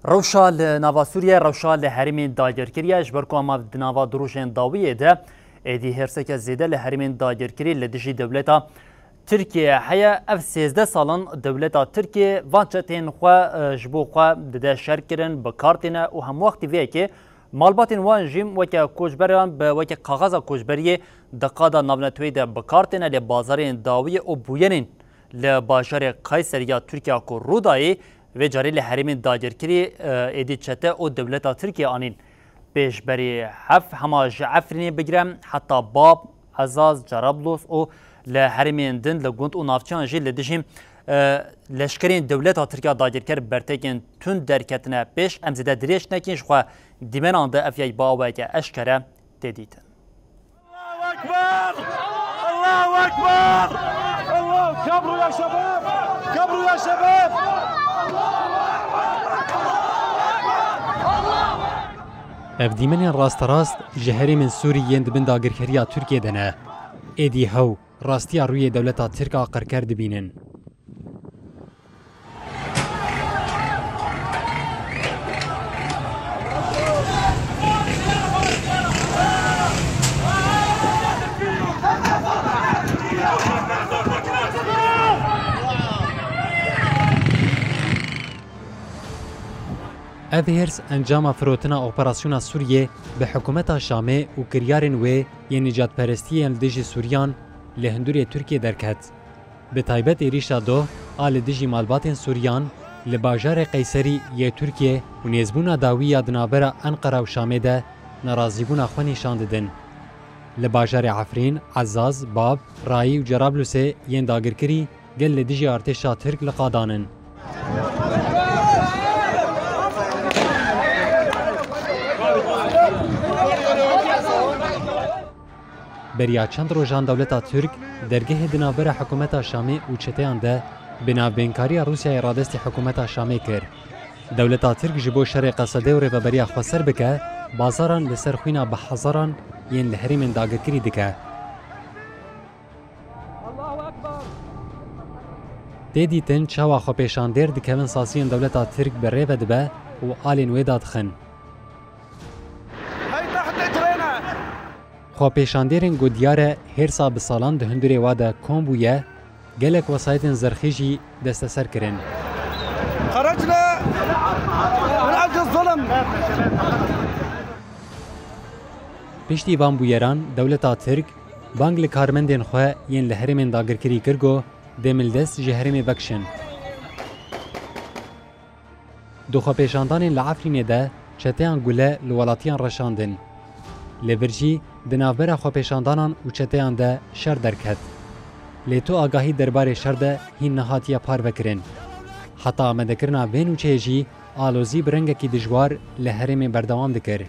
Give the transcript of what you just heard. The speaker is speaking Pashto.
روشا لناوا سوریه روشا لحرمین داگرکریه جبرکو اما ناوا دروشن داویه ده ایدی هرسک زیده لحرمین داگرکری لدجی دولتا ترکیه حیا اف 13 سالان دولتا ترکیه وانچتین خو جبو خو ده شر کرن بکارتنه او هم وقتی وی که مالباتین وان جیم وکه کوچبریان به وکه کاغذ کوچبریه دقادا نابنتوی ده بکارتنه ل بازارین داویه او بوینین ل باشار قیصریا ترکیه کو رودایی و جاری لحرمین داگرکری ایدی چته او دولتا ترکیه آنین پیش بری حف هما جعفرینی بگرم حتی باب عزاز جرابلوس او لحرمین دن لگوند او نافچان جی لدشیم لشکرین دولتا ترکیه داگرکر برتکن تون درکتنه پیش امزده دریش نکنش خواه دیمن آنده افیای باوه که اشکره دیدیتن الله اکبر الله اکبر الله کبرو یا شباب کبرو یا شباب اف دیمنین راست راست جهری من سوریین دبن داگرکریا ترکیه دنه ایدی هاو راستیا روی دولتا ترکا قرکر دبینن اف هرس انجام فروتنا اپراسیون سوریه به حکومت شامه و کریارن و یه نجات پرستی لدیج سوریان لهندوری ترکیه درکت. به تایبت ایریشا دو آل دیجی مالبات سوریان لباجار قیصری یه ترکیه و نیزبون داوی دنابر انقره و شامه ده نرازیبون خوانی شانددن. لباجار عفرین، عزاز، باب، رایی و جرابلوسه ین داگرکری گل لدیجی ارتشا ترک لقادانن. بریا چند روزان دولتا ترک درگه دنابر حکومت شامی و چتیان ده بنابینکاری روسیا ارادست حکومت شامی کر. دولتا ترک جبو شر قصده و ریوبریا خسر بکه بازاران لسر خوینا به هزاران ین لحریم داگرکری دکه. دیدیتن چاوا خو پیشاندر دکوین ساسیان دولتا ترک بر ریو دبه و آلین ویداد خن. خو پیشاندرین گودیاره هرسا به سالان ده هندوری واده کم بویه گلک وسایتین زرخیجی دست سر کرن. خرجنا من عجل الظلم. پشتی وان بویران دولتا ترک بانگ لکارمندین خواه ین لحرمین داگرکری کرگو دمیل دست جهرمی بکشن. دو خو پیشاندانین لعفرین ده چتیان گوله لولاتیان رشاندن. لبرجی دنابر خو پیشاندانان و چتیان ده شر درکت. لیتو آگاهی درباره شر ده هین نهاتیا پار وکرن. حتی آمده کرنا وین و چهجی آلوزی برنگه کی دجوار لحرم بردوام دکر.